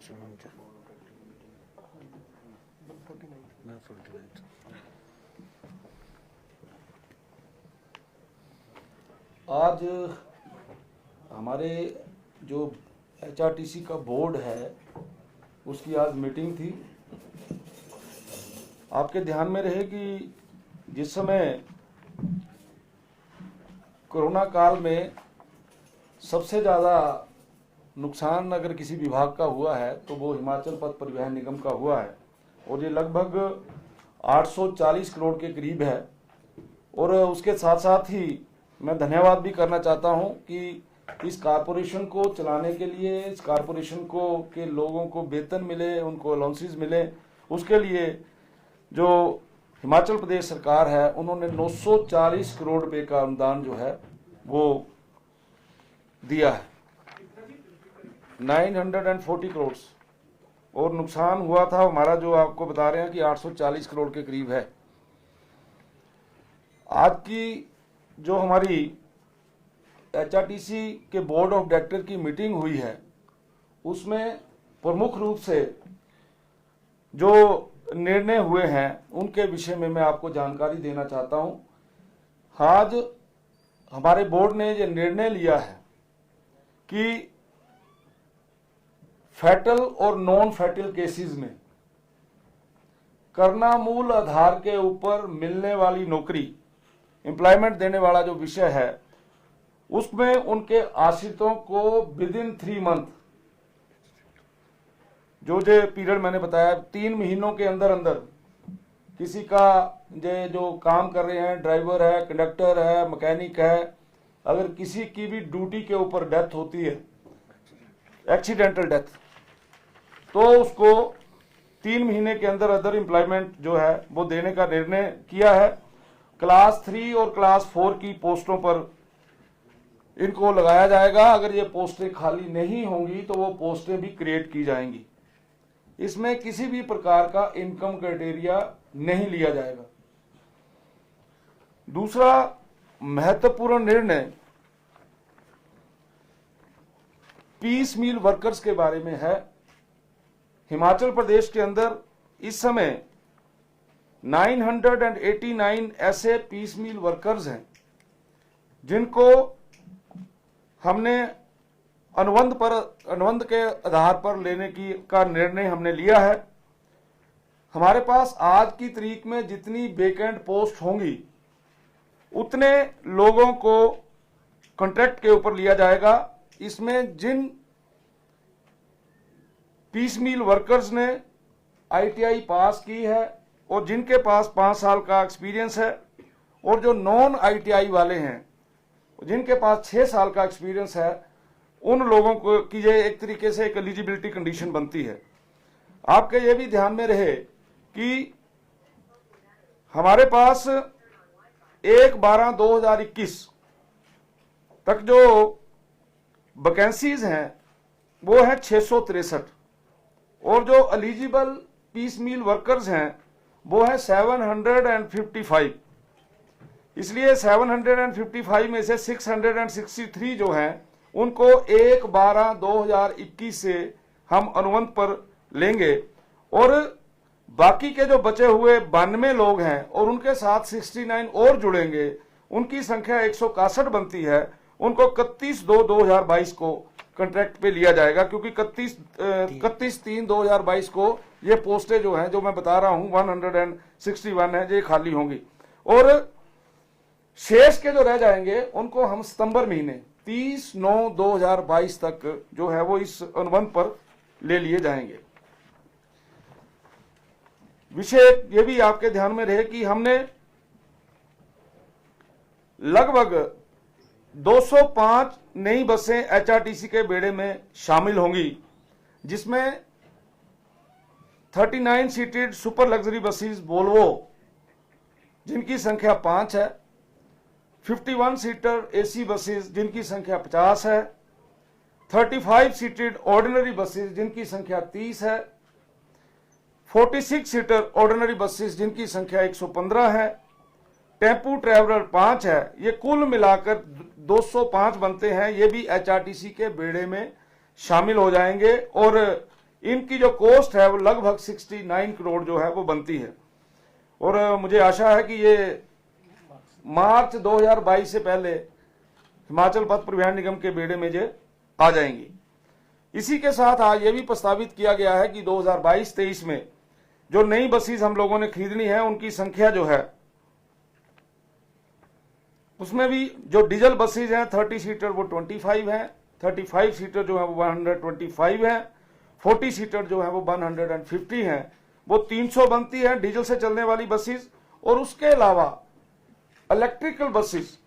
आज हमारे जो HRTC का बोर्ड है उसकी आज मीटिंग थी। आपके ध्यान में रहे कि जिस समय कोरोना काल में सबसे ज़्यादा नुकसान अगर किसी विभाग का हुआ है तो वो हिमाचल पथ परिवहन निगम का हुआ है और ये लगभग 840 करोड़ के करीब है। और उसके साथ साथ ही मैं धन्यवाद भी करना चाहता हूं कि इस कारपोरेशन को चलाने के लिए, इस कारपोरेशन को के लोगों को वेतन मिले, उनको अलाउंसेस मिले, उसके लिए जो हिमाचल प्रदेश सरकार है उन्होंने 940 करोड़ रुपए का अनुदान जो है वो दिया है, 940 करोड़। और नुकसान हुआ था हमारा जो आपको बता रहे हैं कि 840 करोड़ के करीब है। आज की जो हमारी HRTC के बोर्ड ऑफ डायरेक्टर की मीटिंग हुई है उसमें प्रमुख रूप से जो निर्णय हुए हैं उनके विषय में मैं आपको जानकारी देना चाहता हूं। आज हमारे बोर्ड ने ये निर्णय लिया है कि फैटल और नॉन फैटल केसेस में करना मूल आधार के ऊपर मिलने वाली नौकरी, एम्प्लॉयमेंट देने वाला जो विषय है उसमें उनके आश्रितों को विद इन 3 मंथ, जो पीरियड मैंने बताया 3 महीनों के अंदर अंदर किसी का जो काम कर रहे हैं, ड्राइवर है, कंडक्टर है, मैकेनिक है, अगर किसी की भी ड्यूटी के ऊपर डेथ होती है, एक्सीडेंटल डेथ, तो उसको 3 महीने के अंदर अंदर एम्प्लॉयमेंट जो है वो देने का निर्णय किया है। क्लास 3 और क्लास 4 की पोस्टों पर इनको लगाया जाएगा। अगर ये पोस्टें खाली नहीं होंगी तो वो पोस्टें भी क्रिएट की जाएंगी। इसमें किसी भी प्रकार का इनकम क्राइटेरिया नहीं लिया जाएगा। दूसरा महत्वपूर्ण निर्णय पीस मील वर्कर्स के बारे में है। हिमाचल प्रदेश के अंदर इस समय 989 ऐसे पीस मील वर्कर्स हैं जिनको हमने अनुबंध के आधार पर लेने का निर्णय हमने लिया है। हमारे पास आज की तारीख में जितनी वेकेंट पोस्ट होंगी उतने लोगों को कॉन्ट्रैक्ट के ऊपर लिया जाएगा। इसमें जिन पीस मील वर्कर्स ने ITI पास की है और जिनके पास 5 साल का एक्सपीरियंस है, और जो नॉन ITI वाले हैं जिनके पास 6 साल का एक्सपीरियंस है, उन लोगों को की ये एक तरीके से एक एलिजिबिलिटी कंडीशन बनती है। आपके ये भी ध्यान में रहे कि हमारे पास 1/12/2021 तक जो वैकेंसीज हैं वो है 663 और जो एलिजिबल पीस मील वर्कर्स हैं वो है 755। इसलिए 755 में से 663 जो हैं उनको 1/12/2021 से हम अनुबंध पर लेंगे, और बाकी के जो बचे हुए 92 लोग हैं और उनके साथ 69 और जुड़ेंगे, उनकी संख्या 161 बनती है। उनको 31/2/2022 को कॉन्ट्रैक्ट पे लिया जाएगा, क्योंकि 31/3/2022 को ये पोस्टें जो हैं, जो मैं बता रहा हूं 161 है, ये खाली होंगी। और शेष के जो रह जाएंगे उनको हम सितंबर महीने 30/9/2022 तक जो है वो इस अनुबंध पर ले लिए जाएंगे। विषय ये भी आपके ध्यान में रहे कि हमने लगभग 205 नई बसें HRTC के बेड़े में शामिल होंगी, जिसमें 39 seated super luxury buses Volvo जिनकी संख्या 5 है, 51 सीटर AC बसेस जिनकी संख्या 50 है, 35 सीटेड ऑर्डिनरी बसेस जिनकी संख्या 30 है, 46 सीटर ऑर्डिनरी बसेस जिनकी संख्या 115 है, टेम्पू ट्रैवलर 5 है। ये कुल मिलाकर 205 बनते हैं। ये भी HRTC के बेड़े में शामिल हो जाएंगे। और इनकी जो कॉस्ट है वो लगभग 69 करोड़ जो है वो बनती है। और मुझे आशा है कि ये मार्च 2022 से पहले हिमाचल पथ परिवहन निगम के बेड़े में ये आ जाएंगी। इसी के साथ आज ये भी प्रस्तावित किया गया है कि 2022-23 में जो नई बसेस हम लोगों ने खरीदनी है उनकी संख्या जो है उसमें भी जो डीजल बसेस हैं 30 सीटर वो 25 हैं, 35 सीटर जो है वो 125 हैं, 40 सीटर जो है वो 150 हैं, वो 300 बनती है डीजल से चलने वाली बसेस। और उसके अलावा इलेक्ट्रिकल बसेस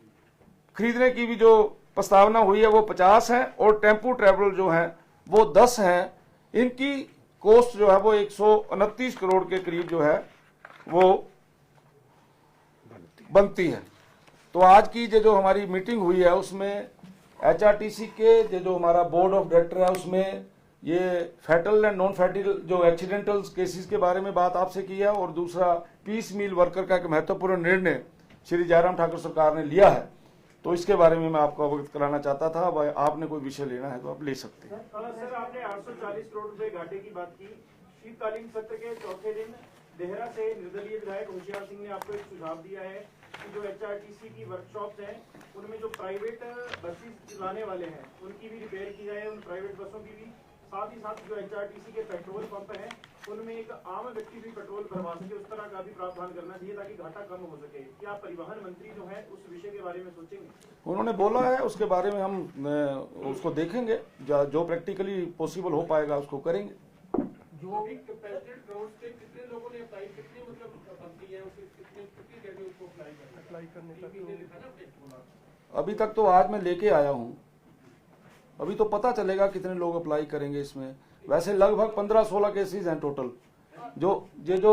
खरीदने की भी जो प्रस्तावना हुई है वो 50 है और टेम्पो ट्रैवल जो है वो 10 हैं। इनकी कॉस्ट जो है वो 129 करोड़ के करीब जो है वो बनती है। तो आज की जो हमारी मीटिंग हुई है उसमें एचआरटीसी के जो हमारा बोर्ड ऑफ डायरेक्टर है उसमें ये फैटल एंड नॉन फैटल जो एक्सीडेंटल केसेस के बारे में बात आपसे की है, और दूसरा पीस मील वर्कर का एक महत्वपूर्ण निर्णय श्री जयराम ठाकुर सरकार ने लिया है, तो इसके बारे में मैं आपको अवगत कराना चाहता था। आपने कोई विषय लेना है तो आप ले सकते हैं। सर, आपने 840 करोड़ रुपए घाटे की बात की। शीतकालीन सत्र के चौथे दिन देहरा से निर्दलीय विधायक होशियार सिंह ने आपको एक सुझाव दिया है कि जो एचआरटीसी की वर्कशॉप्स हैं उनमें जो प्राइवेट बसेस चलाने वाले हैं उनकी भी रिपेयर की जाए, उन प्राइवेट बसों की भी। साथ ही साथ जो एचआरटीसी के पेट्रोल पंप हैं उनमें एक आम व्यक्ति भी पेट्रोल भरवा सके, उस तरह का भी प्रावधान करना चाहिए ताकि घाटा कम हो सके। क्या परिवहन मंत्री जो है उस विषय के बारे में सोचेंगे? उन्होंने बोला है, उसके बारे में हम उसको देखेंगे, जो प्रैक्टिकली पॉसिबल हो पाएगा उसको करेंगे। जो भी कैपेसिटेड ग्राउंड से कितने लोगों ने अप्लाई, कितनी मतलब कंपनी है उसके कितनी जगह उसको अप्लाई करने का? अभी तक तो आज मैं लेके आया हूँ, अभी तो पता चलेगा कितने लोग अप्लाई करेंगे इसमें। वैसे लगभग 15-16 केसेस हैं टोटल। जो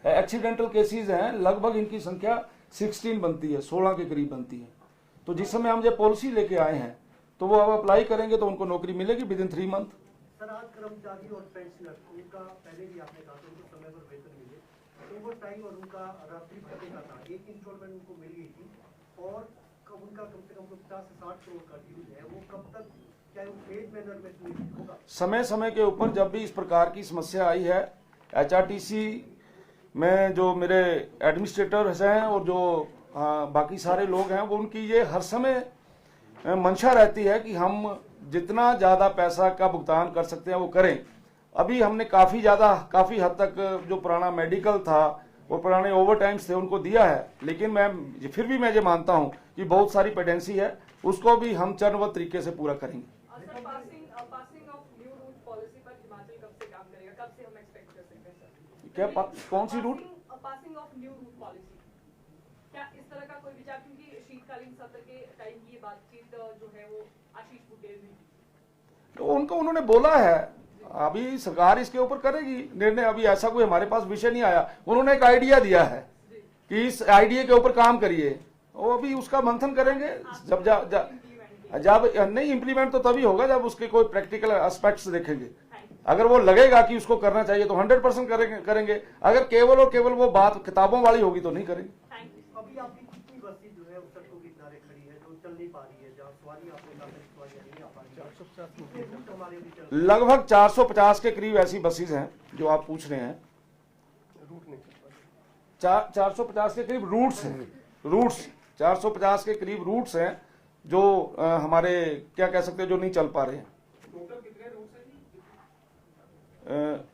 एक्सीडेंटल केसेस हैं लगभग इनकी संख्या 16 बनती है, 16 के करीब बनती है। तो जिस समय हम ये पॉलिसी लेके आए हैं तो वो अब अप्लाई करेंगे तो उनको नौकरी मिलेगी विद इन 3 मंथ। सर, आज कर्मचारी और पेंशनर उनका पहले भी आपने कहा था उनको समय पर वेतन मिले, ओवर टाइम और उनका रात्रि भत्ते का था, एक इंस्टॉलमेंट उनको मिल गई थी और उनका कम से कम 50 से 60 करोड़ का ड्यूज है, वो कब तक क्या फेज मैनर में सुनिश्चित होगा? समय समय के ऊपर जब भी इस प्रकार की समस्या आई है, एचआरटीसी में जो मेरे एडमिनिस्ट्रेटर्स हैं और जो बाकी सारे लोग हैं वो उनकी ये हर समय मंशा रहती है कि हम जितना ज़्यादा पैसा का भुगतान कर सकते हैं वो करें। अभी हमने काफ़ी हद तक जो पुराना मेडिकल था और पुराने ओवर टाइम्स थे उनको दिया है, लेकिन मैं फिर भी ये मानता हूं कि बहुत सारी पेंडेंसी है, उसको भी हम चरणबद्ध तरीके से पूरा करेंगे। Passing of new route policy पर हिमाचल कब से काम करेगा, कब से हम एक्सपेक्ट कर सकते हैं सर? क्या कौन सी route? Passing of new route policy, क्या इस तरह का कोई विचार? क्योंकि शीतकालीन सत्र के टाइम की बातचीत जो है वो आशीष बुटेल ने, तो उन्होंने बोला है, अभी सरकार इसके ऊपर करेगी निर्णय। अभी ऐसा कोई हमारे पास विषय नहीं आया। उन्होंने एक आइडिया दिया है कि इस आइडिया के ऊपर काम करिए, वो अभी उसका मंथन करेंगे। जब नहीं इम्प्लीमेंट तो तभी होगा जब उसके कोई प्रैक्टिकल एस्पेक्ट्स देखेंगे। अगर वो लगेगा कि उसको करना चाहिए तो 100% करेंगे। अगर केवल और केवल वो बात किताबों वाली होगी तो नहीं करेंगे। अभी आपकी कितनी बसें जो है सड़कों के किनारे खड़ी है जो चल नहीं पा रही है, जहाँ सवारी आपने सवारियां नहीं आ पा रही है? लगभग 450 के करीब ऐसी बसेस हैं जो आप पूछ रहे हैं। 450 के करीब रूट्स 450 के करीब रूट्स हैं जो हमारे क्या कह सकते हैं जो नहीं चल पा रहे हैं। टोटल कितने रूट्स हैं?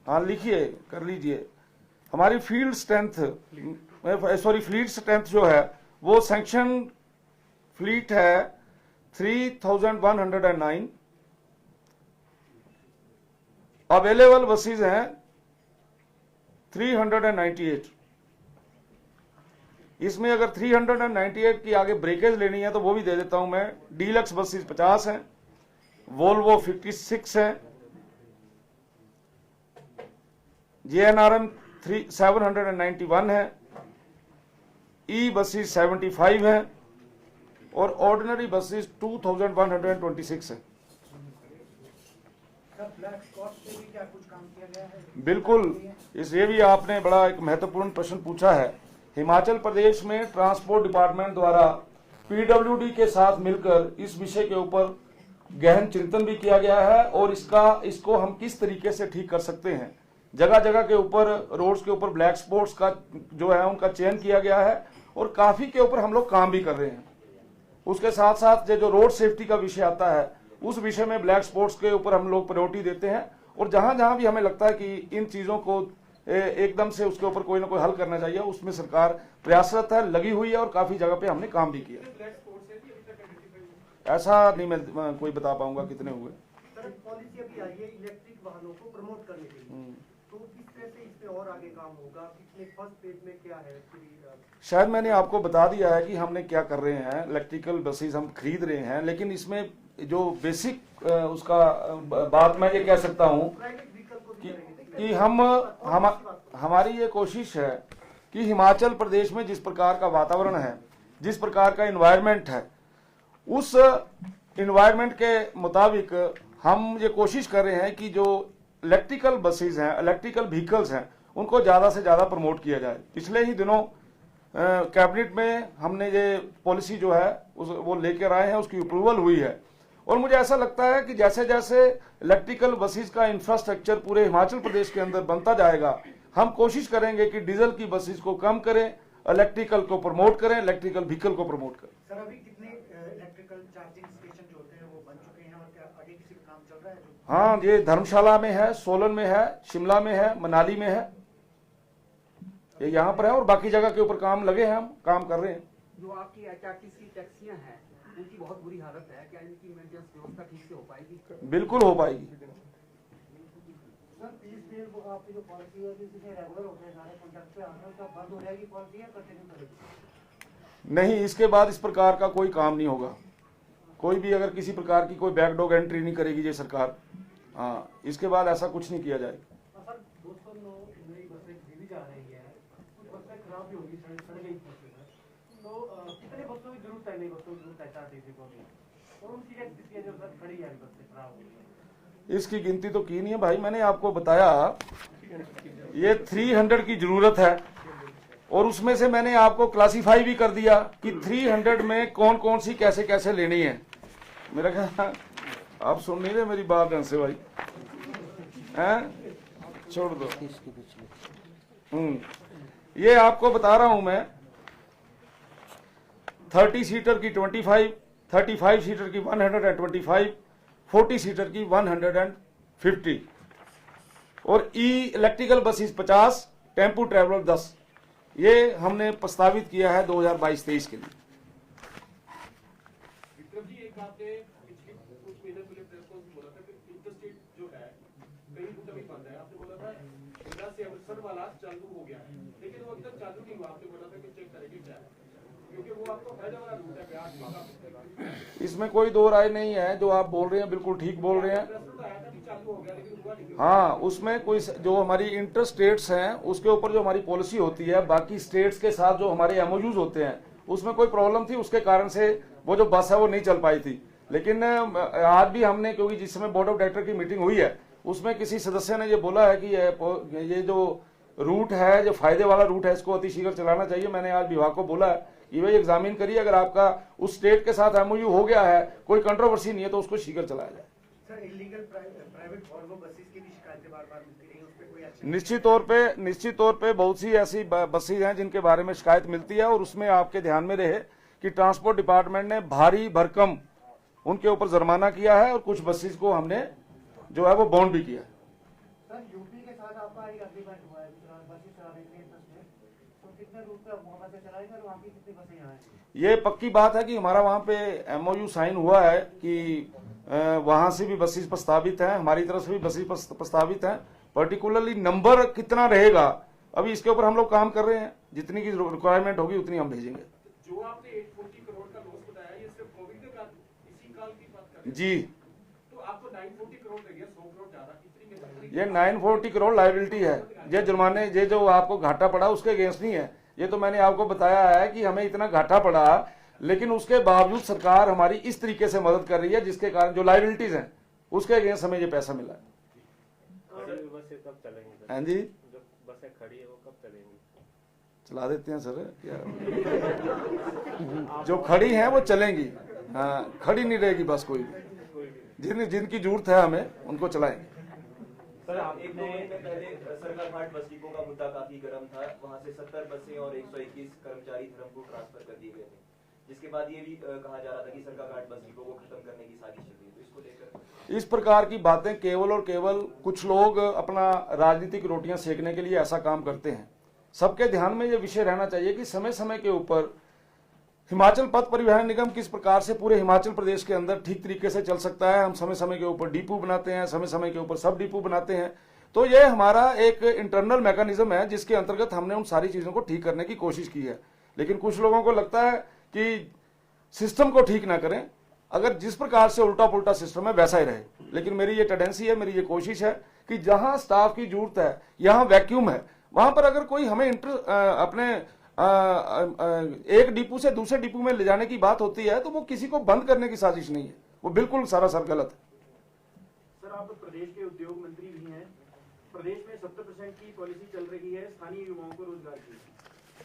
हाँ लिखिए, कर लीजिए। हमारी फील्ड स्ट्रेंथ जो है वो सैंक्शन फ्लीट है 3109, अवेलेबल बसेस हैं 398। इसमें अगर 398 की आगे ब्रेकेज लेनी है तो वो भी दे देता हूं मैं। डीलक्स बसेस 50 हैं, वोल्वो 56 है, JNRM 791 है, ई बसेस 75 है और ऑर्डिनरी बसेस 2126 है। बिल्कुल, ये भी आपने बड़ा एक महत्वपूर्ण प्रश्न पूछा है। हिमाचल प्रदेश में ट्रांसपोर्ट डिपार्टमेंट द्वारा PWD के साथ मिलकर इस विषय के ऊपर गहन चिंतन भी किया गया है और इसको हम किस तरीके से ठीक कर सकते हैं। जगह जगह के ऊपर, रोड्स के ऊपर ब्लैक स्पॉट्स का जो है उनका चयन किया गया है और काफी के ऊपर हम लोग काम भी कर रहे हैं। उसके साथ साथ जो रोड सेफ्टी का विषय आता है उस विषय में ब्लैक स्पॉट्स के ऊपर हम लोग प्रायोरिटी देते हैं और जहां जहां भी हमें लगता है कि इन चीजों को एकदम से उसके ऊपर कोई ना कोई हल करना चाहिए, उसमें सरकार प्रयासरत है, लगी हुई है और काफी जगह पे हमने काम भी किया। ऐसा नहीं मैं कोई बता पाऊंगा कितने हुए। सर, पॉलिसी अभी आई है इलेक्ट्रिक वाहनों को प्रमोट करने के लिए, तो किस तरह से इसमें और आगे काम होगा? कितने फर्स्ट पेज में क्या है? शायद मैंने आपको बता दिया है कि हमने क्या कर रहे हैं। इलेक्ट्रिकल बसेस हम खरीद रहे हैं, लेकिन इसमें जो बेसिक उसका बात मैं ये कह सकता हूं कि हमारी ये कोशिश है कि हिमाचल प्रदेश में जिस प्रकार का वातावरण है, जिस प्रकार का एनवायरनमेंट है, उस एनवायरनमेंट के मुताबिक हम ये कोशिश कर रहे हैं कि जो इलेक्ट्रिकल बसेस हैं, इलेक्ट्रिकल व्हीकल्स हैं, उनको ज़्यादा से ज़्यादा प्रमोट किया जाए। पिछले ही दिनों कैबिनेट में हमने ये पॉलिसी जो है वो लेकर आए हैं, उसकी अप्रूवल हुई है और मुझे ऐसा लगता है कि जैसे जैसे इलेक्ट्रिकल बसेस का इंफ्रास्ट्रक्चर पूरे हिमाचल प्रदेश के अंदर बनता जाएगा, हम कोशिश करेंगे कि डीजल की बसेस को कम करें, इलेक्ट्रिकल को प्रमोट करें, इलेक्ट्रिकल व्हीकल को प्रमोट करें। सर, अभी कितने इलेक्ट्रिकल चार्जिंग स्टेशन जो होते हैं वो बन चुके हैं और क्या आगे किसी का काम चल रहा है? हाँ, ये धर्मशाला में है, सोलन में है, शिमला में है, मनाली में है, ये यहाँ पर है और बाकी जगह के ऊपर काम लगे हैं, हम काम कर रहे हैं। जो आपकी HRTC टैक्सियां हैं उनकी बहुत बुरी हालत है, क्या इनकी मेंटेनेंस व्यवस्था ठीक से हो पाएगी? बिल्कुल हो पाएगी। सर, आपकी जो पॉलिसी है जिससे रेगुलर होते हैं सारे कॉन्ट्रैक्ट पे आना, तो बंद हो जाएगी पॉलिसी या कंटिन्यू करेगी? नहीं, इसके बाद इस प्रकार का कोई काम नहीं होगा। कोई भी अगर किसी प्रकार की कोई बैकडोर एंट्री नहीं करेगी ये सरकार। हाँ, इसके बाद ऐसा कुछ नहीं किया जाएगा। सर, 209 नई बसें खरीदी जा रही है, कुछ बसें खराब भी होगी, सड़ गई बसें, तो कितने बसों की जरूरत है? नई बसों की जरूरत है HRTC को भी, और उनकी क्या स्थिति है जो सर खड़ी है बसें खराब हो गई? इसकी गिनती तो की नहीं है भाई, मैंने आपको बताया ये 300 की जरूरत है और उसमें से मैंने आपको क्लासिफाई भी कर दिया कि 300 में कौन कौन सी कैसे कैसे लेनी है। मेरा ख्याल आप सुन नहीं रहे मेरी बात ढंग से भाई, हैं? छोड़ दो। ये आपको बता रहा हूं मैं, 30 सीटर की 25, 35 सीटर की 125, 40 सीटर की 150 और इलेक्ट्रिकल बसेस 50, टेम्पू ट्रैवलर 10। ये हमने प्रस्तावित किया है 2022-23 के लिए। विक्रम जी, एक आपने पिछले कुछ महीने पहले प्रेस कॉन्फ्रेंस बोला था कि इंटरस्टेट जो है कहीं भी बंद है। आपने बोला था शिमला से अमृतसर वाला चालू हो गया है, लेकिन वो अभी तक चालू नहीं हुआ। आपने बोला था कि चेक करेंगे क्या है, क्योंकि वो आपको फायदा वाला रूट है बिहार में। इसमें कोई दो राय नहीं है, जो आप बोल रहे हैं बिल्कुल ठीक बोल रहे हैं। चालू हो गया लेकिन हुआ नहीं। हाँ, उसमें कोई जो हमारी इंटर स्टेट्स हैं उसके ऊपर जो हमारी पॉलिसी होती है, बाकी स्टेट्स के साथ जो हमारे एमओयूज होते हैं, उसमें कोई प्रॉब्लम थी, उसके कारण से वो जो बस है वो नहीं चल पाई थी। लेकिन आज भी हमने, क्योंकि जिस समय बोर्ड ऑफ डायरेक्टर की मीटिंग हुई है उसमें किसी सदस्य ने ये बोला है कि ये जो रूट है, जो फायदे वाला रूट है, इसको अतिशीघ्र चलाना चाहिए। मैंने आज विभाग को बोला है कि भाई एग्जामिन करिए, अगर आपका उस स्टेट के साथ एमओयू हो गया है, कोई कंट्रोवर्सी नहीं है, तो उसको शीघ्र चलाया जाए। Sir, illegal private Volvo buses की भी शिकायतें बार-बार मिलती रही, उस पे कोई एक्शन? निश्चित तौर पे बहुत सी ऐसी बसेज हैं जिनके बारे में शिकायत मिलती है और उसमें आपके ध्यान में रहे कि ट्रांसपोर्ट डिपार्टमेंट ने भारी भरकम उनके ऊपर जुर्माना किया है और कुछ बसेज को हमने जो है वो बॉन्ड भी किया है। सर, यूपी के साथ आपका एक एग्रीमेंट हुआ है बसेस चलाने के लिए, तो कितने रूट पे वहां से चलाएंगे और वहाँ की कितनी बसें यहाँ हैं? ये पक्की बात है कि हमारा वहाँ पे एमओयू साइन हुआ है कि वहां से भी बसेस प्रस्तावित हैं, हमारी तरफ से भी बसेस प्रस्तावित हैं। पर्टिकुलरली नंबर कितना रहेगा अभी इसके ऊपर हम लोग काम कर रहे हैं, जितनी की रिक्वायरमेंट होगी उतनी हम भेजेंगे। जो आपने 840 करोड़ का लॉस बताया, ये सिर्फ कोविड के कारण इसी काल की बात कर रहे हैं? जी, तो आपको 940 करोड़ दे गया, 100 करोड़ ज्यादा। कितनी ये 940 करोड़ लायबिलिटी है। ये जुर्माने ये जो आपको घाटा पड़ा उसके अगेंस्ट नहीं है। ये तो मैंने आपको बताया है कि हमें इतना घाटा पड़ा, लेकिन उसके बावजूद सरकार हमारी इस तरीके से मदद कर रही है जिसके कारण जो लायबिलिटीज हैं उसके अगेंस्ट हमें ये पैसा मिला है। बसें कब चलेंगी? हाँ जी, जो बसें खड़ी है वो कब चलेंगी? चला देते हैं सर, क्या जो खड़ी हैं वो चलेंगी। हाँ, खड़ी नहीं रहेगी बस कोई भी। जिनकी जरूरत है हमें उनको चलाएंगे। सर, एक दो महीने पहले सरकाघाट बस डिपो का मुद्दा काफी गर्म था। वहां से 70 बसें और 121 कर्मचारी धर्मपुर ट्रांसफर कर दिए गए थे, जिसके बाद ये भी कहा जा रहा था कि सरकाघाट बस डिपो को खत्म करने की साजिश चल रही है। तो इसको लेकर इस प्रकार की बातें केवल और केवल कुछ लोग अपना राजनीतिक रोटियां सेकने के लिए ऐसा काम करते हैं। सबके ध्यान में यह विषय रहना चाहिए कि समय समय के ऊपर हिमाचल पथ परिवहन निगम किस प्रकार से पूरे हिमाचल प्रदेश के अंदर ठीक तरीके से चल सकता है। हम समय समय के ऊपर डिपो बनाते हैं, समय समय के ऊपर सब डिपो बनाते हैं। तो यह हमारा एक इंटरनल मैकेनिज्म है जिसके अंतर्गत हमने उन सारी चीजों को ठीक करने की कोशिश की है। लेकिन कुछ लोगों को लगता है कि सिस्टम को ठीक ना करें, अगर जिस प्रकार से उल्टा पुल्टा सिस्टम है वैसा ही रहे। लेकिन मेरी ये टेंडेंसी है, मेरी ये कोशिश है कि जहां स्टाफ की जरूरत है, यहां वैक्यूम है, वहां पर अगर कोई हमें अपने एक डिपो से दूसरे डिपो में ले जाने की बात होती है तो वो किसी को बंद करने की साजिश नहीं है, वो बिल्कुल सरासर गलत है। सर, आप प्रदेश के उद्योग मंत्री भी हैं। प्रदेश में 70% की पॉलिसी चल रही है स्थानीय युवाओं को रोजगार की।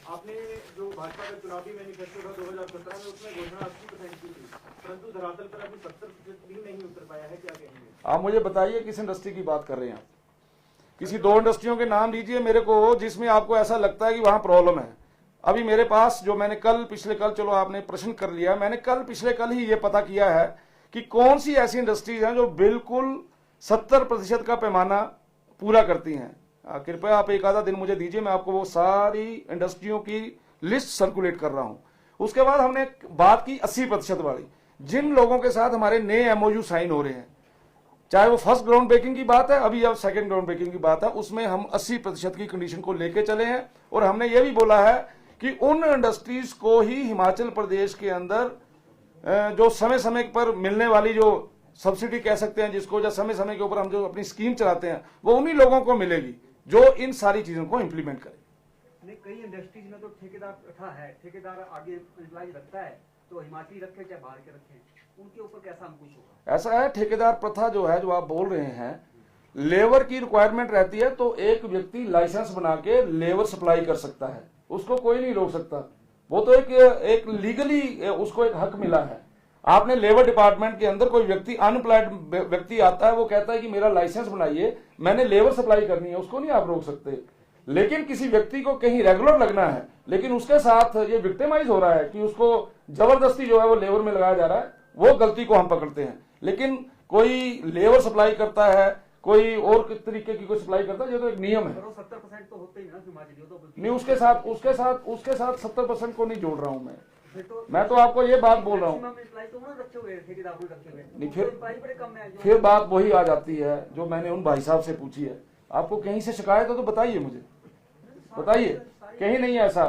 आपने जो भाजपा का चुनावी मैनिफेस्टो था 2017 में, उसमें घोषणा 80% की थी, परंतु धरातल पर अभी 70% भी नहीं उतर पाया है। क्या कहेंगे आप? मुझे बताइए किस इंडस्ट्री की बात कर रहे हैं आप? किसी दो इंडस्ट्रियों के नाम दीजिए मेरे को जिसमें आपको ऐसा लगता है कि वहां प्रॉब्लम है। अभी मेरे पास जो मैंने पिछले कल चलो आपने प्रश्न कर लिया, मैंने पिछले कल ही ये पता किया है कि कौन सी ऐसी इंडस्ट्रीज हैं जो बिल्कुल 70% का पैमाना पूरा करती हैं। कृपया आप एक आधा दिन मुझे दीजिए, मैं आपको वो सारी इंडस्ट्रियों की लिस्ट सर्कुलेट कर रहा हूं। उसके बाद हमने बात की 80% वाली, जिन लोगों के साथ हमारे नए MOU साइन हो रहे हैं, चाहे वो फर्स्ट ग्राउंड ब्रेकिंग की बात है, अभी अब सेकंड ग्राउंड ब्रेकिंग की बात है, उसमें हम 80% की कंडीशन को लेके चले हैं। और हमने ये भी बोला है कि उन इंडस्ट्रीज को ही हिमाचल प्रदेश के अंदर जो समय समय पर मिलने वाली जो सब्सिडी कह सकते हैं जिसको, या समय समय के ऊपर हम जो अपनी स्कीम चलाते हैं, वो उन्हीं लोगों को मिलेगी जो इन सारी चीजों को इंप्लीमेंट करें। नहीं, कई इंडस्ट्रीज में तो ठेकेदार प्रथा है, ठेकेदार आगे एम्प्लॉय रखता है, तो हिमाचली रखे चाहे बाहर के रखें, उनके ऊपर कैसा अंकुश होगा? ऐसा है, ठेकेदार प्रथा जो है, जो आप बोल रहे हैं, लेबर की रिक्वायरमेंट रहती है तो एक व्यक्ति लाइसेंस बना के लेबर सप्लाई कर सकता है, उसको कोई नहीं रोक सकता। वो तो एक लीगली उसको एक हक मिला है। आपने लेबर डिपार्टमेंट के अंदर कोई व्यक्ति, अनएम्प्लॉयड व्यक्ति आता है, वो कहता है कि मेरा लाइसेंस बनाइए, मैंने लेबर सप्लाई करनी है, उसको नहीं आप रोक सकते। लेकिन किसी व्यक्ति को कहीं रेगुलर लगना है, लेकिन उसके साथ ये विक्टिमाइज हो रहा है कि उसको जबरदस्ती जो है वो लेबर में लगाया जा रहा है, वो गलती को हम पकड़ते हैं। लेकिन कोई लेबर सप्लाई करता है, कोई और तरीके की कोई सप्लाई करता है, ये तो एक नियम है। 70% तो होते ही ना हिमाचली, तो नहीं, उसके साथ 70% को नहीं जोड़ रहा हूं मैं तो आपको ये बात बोल रहा हूँ। नहीं, फिर बात वही आ जाती है जो मैंने उन भाई साहब से पूछी है। आपको कहीं से शिकायत हो तो बताइए, मुझे बताइए। कहीं नहीं है ऐसा,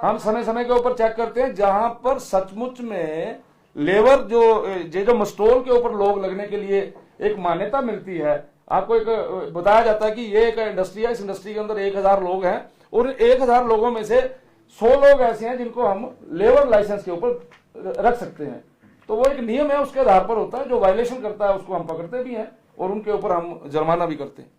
हम समय समय के ऊपर चेक करते हैं जहां पर सचमुच में लेबर जो मस्टोल के ऊपर लोग लगने के लिए एक मान्यता मिलती है। आपको एक बताया जाता है कि ये एक इंडस्ट्री है, इस इंडस्ट्री के अंदर 1000 लोग हैं और 1000 लोगों में से 100 लोग ऐसे हैं जिनको हम लेबर लाइसेंस के ऊपर रख सकते हैं। तो वो एक नियम है, उसके आधार पर होता है। जो वायलेशन करता है उसको हम पकड़ते भी हैं और उनके ऊपर हम जुर्माना भी करते हैं।